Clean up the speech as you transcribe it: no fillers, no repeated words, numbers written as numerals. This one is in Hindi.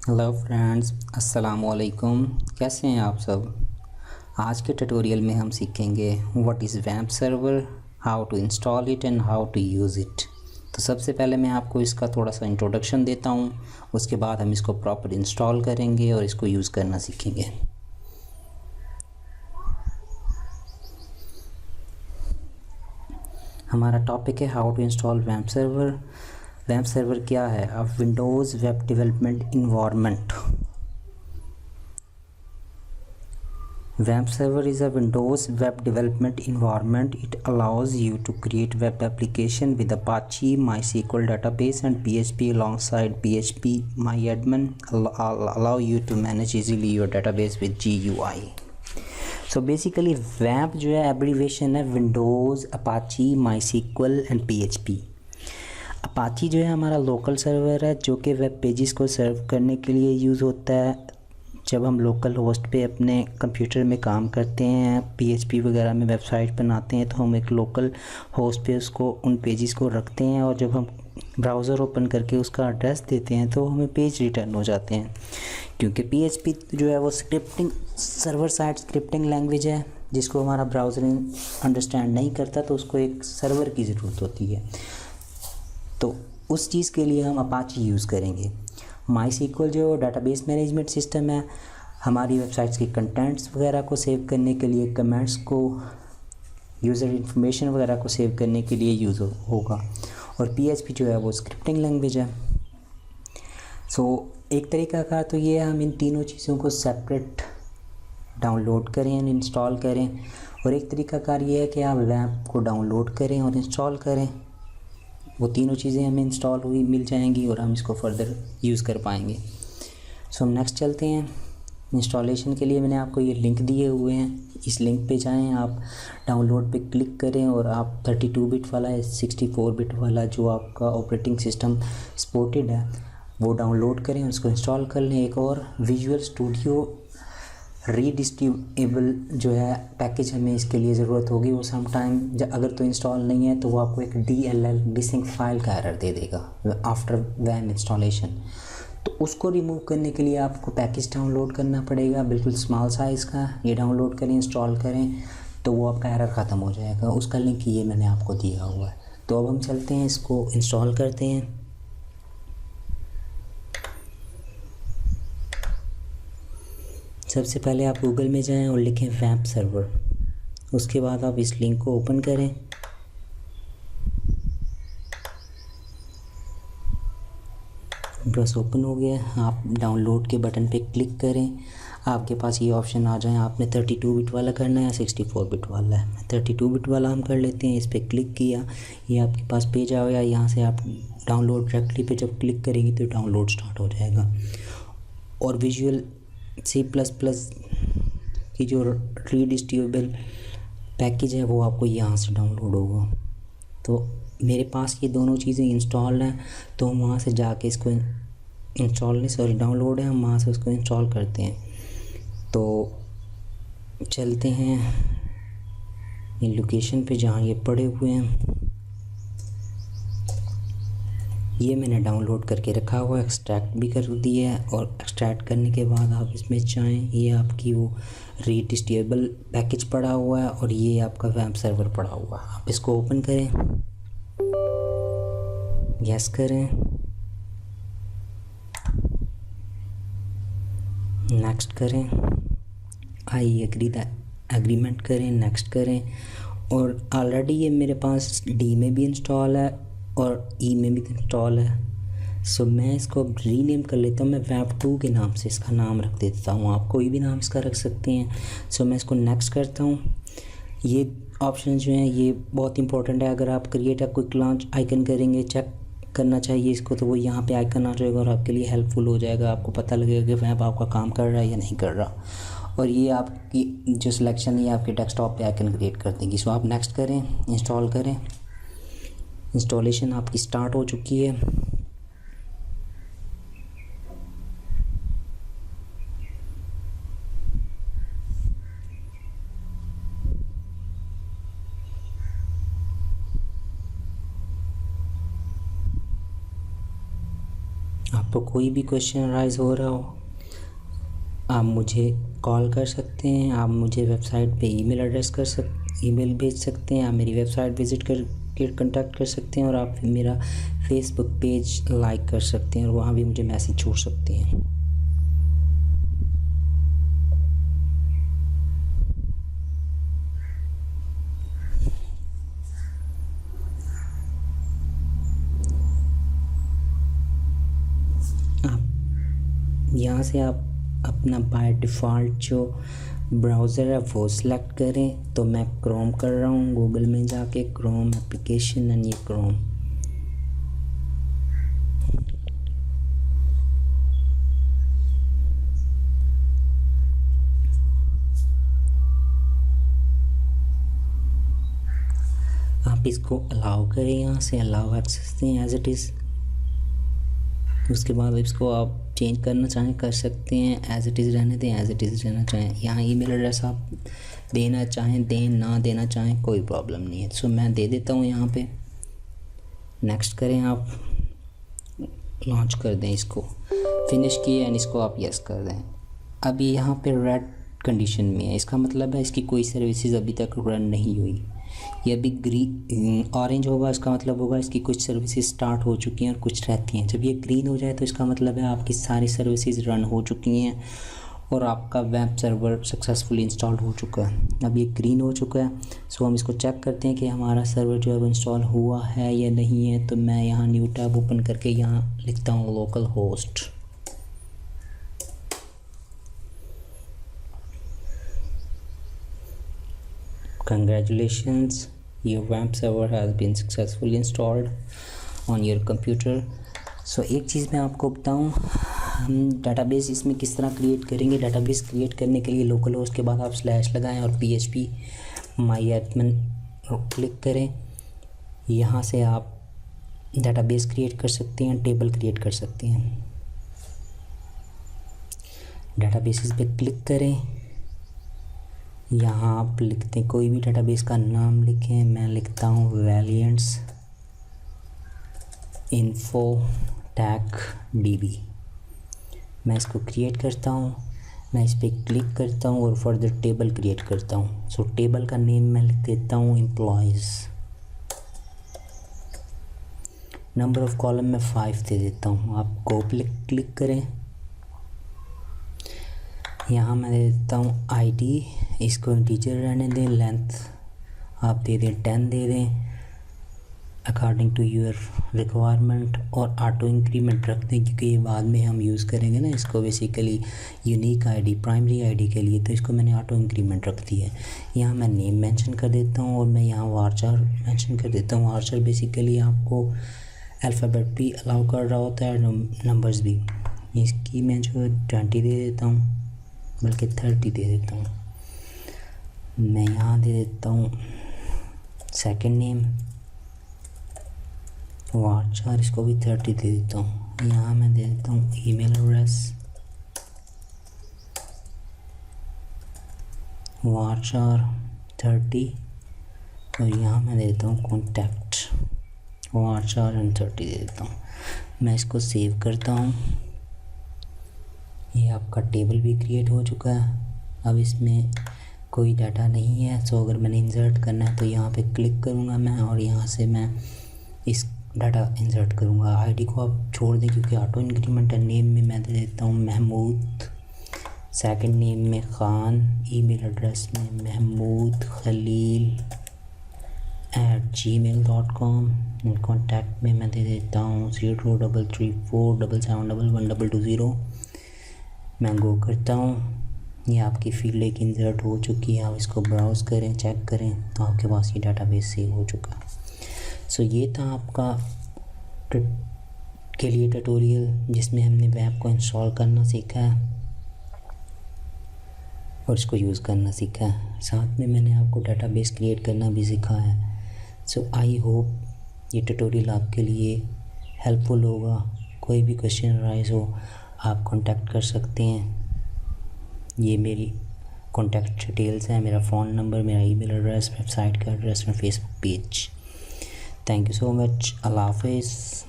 हेलो फ्रेंड्स, अस्सलाम वालेकुम। कैसे हैं आप सब। आज के ट्यूटोरियल में हम सीखेंगे what is web server, how to install it and how to use it. तो सबसे पहले मैं आपको इसका थोड़ा सा इंट्रोडक्शन देता हूँ, उसके बाद हम इसको प्रॉपर इंस्टॉल करेंगे और इसको यूज़ करना सीखेंगे। हमारा टॉपिक है how to install web server. Web server क्या है? A Windows web development environment. Web server is a Windows web development environment. It allows you to create web application with Apache, MySQL database and PHP alongside PHP. MyAdmin allow you to manage easily your database with GUI. So basically web जो है abbreviation है Windows, Apache, MySQL and PHP. Apache जो है हमारा लोकल सर्वर है जो कि वेब पेजेस को सर्व करने के लिए यूज़ होता है। जब हम लोकल होस्ट पे अपने कंप्यूटर में काम करते हैं, पीएचपी वगैरह में वेबसाइट बनाते हैं, तो हम एक लोकल होस्ट पे उसको उन पेजेस को रखते हैं और जब हम ब्राउज़र ओपन करके उसका एड्रेस देते हैं तो हमें पेज रिटर्न हो जाते हैं। क्योंकि पीएचपी जो है वो scripting server side scripting language है जिसको हमारा ब्राउज़र अंडरस्टैंड नहीं करता, तो उसको एक सर्वर की ज़रूरत होती है। तो उस चीज़ के लिए हम अपाची यूज़ करेंगे। MySQL जो डेटाबेस मैनेजमेंट सिस्टम है, हमारी वेबसाइट्स के कंटेंट्स वगैरह को सेव करने के लिए, कमेंट्स को, यूज़र इन्फॉर्मेशन वगैरह को सेव करने के लिए यूज़ होगा। और PHP जो है वो स्क्रिप्टिंग लैंग्वेज है। सो एक तरीका का तो ये है हम इन तीनों चीज़ों को सेपरेट डाउनलोड करें एंड इंस्टॉल करें, और एक तरीका कार ये है कि आप वेब को डाउनलोड करें और इंस्टॉल करें। वो तीनों चीज़ें हमें इंस्टॉल हुई मिल जाएंगी और हम इसको फर्दर यूज़ कर पाएंगे। सो हम नेक्स्ट चलते हैं। इंस्टॉलेशन के लिए मैंने आपको ये लिंक दिए हुए हैं, इस लिंक पे जाएं, आप डाउनलोड पे क्लिक करें और आप 32 बिट वाला या 64 बिट वाला जो आपका ऑपरेटिंग सिस्टम सपोर्टेड है वो डाउनलोड करें, उसको इंस्टॉल कर लें। एक और विजुअल स्टूडियो रीडिस्ट्रीब्यूटेबल जो है पैकेज हमें इसके लिए ज़रूरत होगी। वो सम टाइम अगर तो इंस्टॉल नहीं है तो वो आपको एक DLL डिसिंक फाइल का एरर दे देगा आफ्टर वैन इंस्टॉलेशन। तो उसको रिमूव करने के लिए आपको पैकेज डाउनलोड करना पड़ेगा, बिल्कुल स्मॉल साइज़ का। ये डाउनलोड करें, इंस्टॉल करें तो वो आपका एरर ख़त्म हो जाएगा। उसका लिंक ये मैंने आपको दिया हुआ है। तो अब हम चलते हैं, इसको इंस्टॉल करते हैं। सबसे पहले आप गूगल में जाएं और लिखें वेब सर्वर। उसके बाद आप इस लिंक को ओपन करें। बस ओपन हो गया। आप डाउनलोड के बटन पे क्लिक करें। आपके पास ये ऑप्शन आ जाए, आपने 32 बिट वाला करना है या 64 बिट वाला है। 32 बिट वाला हम कर लेते हैं। इस पर क्लिक किया, ये आपके पास पेज आएगा। यहाँ से आप डाउनलोड डायरेक्टली पे जब क्लिक करेंगे तो डाउनलोड स्टार्ट हो जाएगा। और विजुअल C++ की जो रीडिस्ट्रीब्यूटेबल पैकेज है वो आपको यहाँ से डाउनलोड होगा। तो मेरे पास ये दोनों चीज़ें इंस्टॉल हैं, तो हम वहाँ से जाके इसको डाउनलोड है, हम वहाँ से उसको इंस्टॉल करते हैं। तो चलते हैं ये लोकेशन पे जहाँ ये पड़े हुए हैं। ये मैंने डाउनलोड करके रखा हुआ है, एक्सट्रैक्ट भी कर दिया है। और एक्सट्रैक्ट करने के बाद आप इसमें चाहें, ये आपकी वो रीडिस्ट्रीब्यूटेबल पैकेज पड़ा हुआ है और ये आपका वेब सर्वर पड़ा हुआ है। आप इसको ओपन करें, यस करें, नेक्स्ट करें, आई एग्री द एग्रीमेंट करें, नेक्स्ट करें। और ऑलरेडी ये मेरे पास डी में भी इंस्टॉल है और ई में भी इंस्टॉल है। सो मैं इसको रीनेम कर लेता हूँ। मैं वेब2 के नाम से इसका नाम रख देता हूँ। आप कोई भी नाम इसका रख सकते हैं। सो मैं इसको नेक्स्ट करता हूँ। ये ऑप्शन जो हैं ये बहुत इंपॉर्टेंट है। अगर आप create a quick launch icon करेंगे, चेक करना चाहिए इसको, तो वो यहाँ पे आइकन आ जाएगा और आपके लिए हेल्पफुल हो जाएगा। आपको पता लगेगा कि वेब आपका काम कर रहा है या नहीं कर रहा। और ये आपकी जो सिलेक्शन है आपके डेस्कटॉप पे आइकन क्रिएट कर देंगी। सो आप नेक्स्ट करें, इंस्टॉल करें। इंस्टॉलेशन आपकी स्टार्ट हो चुकी है। आप आपको कोई भी क्वेश्चन राइज हो रहा हो, आप मुझे कॉल कर सकते हैं, आप मुझे वेबसाइट पे ईमेल भेज सकते हैं, आप मेरी वेबसाइट विज़िट करके कांटेक्ट कर सकते हैं, और आप मेरा फेसबुक पेज लाइक कर सकते हैं और वहाँ भी मुझे मैसेज छोड़ सकते हैं। यहाँ से आप अपना बाय डिफ़ॉल्ट जो ब्राउज़र है वो सिलेक्ट करें। तो मैं क्रोम कर रहा हूँ, गूगल में जाके क्रोम एप्लीकेशन, एंड ये क्रोम। आप इसको अलाउ करें, यहाँ से अलाउ एक्सेस दें एज इट इज़। उसके बाद इसको आप चेंज करना चाहें कर सकते हैं, एज इट इज़ रहने दें, एज इट इज़ रहना चाहें। यहाँ ईमेल एड्रेस आप देना चाहें दें, ना देना चाहें कोई प्रॉब्लम नहीं है। सो मैं दे देता हूँ यहाँ पे। नेक्स्ट करें, आप लॉन्च कर दें, इसको फिनिश किए एंड इसको आप यस कर दें। अभी यहाँ पे रेड कंडीशन में है, इसका मतलब है इसकी कोई सर्विसेज अभी तक रन नहीं हुई। ये अभी ग्रीन ऑरेंज होगा, इसका मतलब होगा इसकी कुछ सर्विसेज स्टार्ट हो चुकी हैं और कुछ रहती हैं। जब ये ग्रीन हो जाए तो इसका मतलब है आपकी सारी सर्विसेज रन हो चुकी हैं और आपका वेब सर्वर सक्सेसफुली इंस्टॉल हो चुका है। अब ये ग्रीन हो चुका है, सो हम इसको चेक करते हैं कि हमारा सर्वर जो है वो इंस्टॉल हुआ है या नहीं है। तो मैं यहाँ न्यू टैब ओपन करके यहाँ लिखता हूँ local host. Congratulations, your web server has been successfully installed on your computer. So एक चीज़ मैं आपको बताऊँ, हम डाटाबेस इसमें किस तरह क्रिएट करेंगे। डाटाबेस क्रिएट करने के लिए लोकल होस्ट के बाद आप स्लैश लगाएं और PHP MyAdmin क्लिक करें। यहाँ से आप डाटाबेस क्रिएट कर सकते हैं, टेबल क्रिएट कर सकते हैं। डाटाबेसेस पे क्लिक करें, यहाँ आप लिखते हैं कोई भी डाटाबेस का नाम लिखें। मैं लिखता हूँ वैलिएंट्स इन्फो टैक DB। मैं इसको क्रिएट करता हूँ, मैं इस पर क्लिक करता हूँ और फर्दर टेबल क्रिएट करता हूँ। सो टेबल का नेम मैं लिख देता हूँ एम्प्लॉयज़। नंबर ऑफ़ कॉलम में 5 दे देता हूँ। आप को क्लिक करें, यहाँ मैं दे देता हूँ ID, इसको इंटीजर रहने दें। लेंथ आप दे दें 10 दे दें अकॉर्डिंग टू योर रिक्वायरमेंट, और ऑटो इंक्रीमेंट रख दें क्योंकि ये बाद में हम यूज़ करेंगे ना इसको basically unique ID primary ID के लिए। तो इसको मैंने ऑटो इंक्रीमेंट रख दी है। यहाँ मैं नेम मेंशन कर देता हूँ और मैं यहाँ वार्चर मेंशन कर देता हूँ। वार्चर बेसिकली आपको अल्फ़ाबेट भी अलाउ कर रहा होता है, नंबर्स भी। इसकी मैं जो 20 दे देता हूँ, बल्कि 30 दे देता हूँ। मैं यहाँ दे देता हूँ सेकंड नेम वार्चर, इसको भी 30 दे देता हूँ। यहाँ मैं दे देता हूँ ईमेल एड्रेस वार्चर 30, और यहाँ मैं दे देता हूँ कॉन्टैक्ट वार्चर एंड 30 दे देता हूँ। मैं इसको सेव करता हूँ। ये आपका टेबल भी क्रिएट हो चुका है। अब इसमें कोई डाटा नहीं है, सो अगर मैंने इंसर्ट करना है तो यहाँ पे क्लिक करूँगा मैं, और यहाँ से मैं इस डाटा इंसर्ट करूँगा। ID को आप छोड़ दें क्योंकि ऑटो इंक्रीमेंट है। नेम में मैं दे देता हूँ महमूद, सेकंड नेम में ख़ान, ईमेल एड्रेस में महमूद खलील @gmail.com, कॉन्टैक्ट में मैं दे देता हूँ 0334771122। मैं गो करता हूँ, ये आपकी फील्ड एक इंसर्ट हो चुकी है। आप इसको ब्राउज़ करें, चेक करें तो आपके पास ये डाटाबेस सेव हो चुका है। सो ये था आपका के लिए ट्यूटोरियल जिसमें हमने वेब को इंस्टॉल करना सीखा है और इसको यूज़ करना सीखा है। साथ में मैंने आपको डाटाबेस क्रिएट करना भी सीखा है। सो आई होप ये ट्यूटोरियल आपके लिए हेल्पफुल होगा। कोई भी क्वेश्चन राइज हो आप कांटेक्ट कर सकते हैं। ये मेरी कॉन्टैक्ट डिटेल्स हैं, मेरा फ़ोन नंबर, मेरा ईमेल एड्रेस, वेबसाइट का एड्रेस और Facebook page. Thank you so much. अल्लाह हाफ़िज़।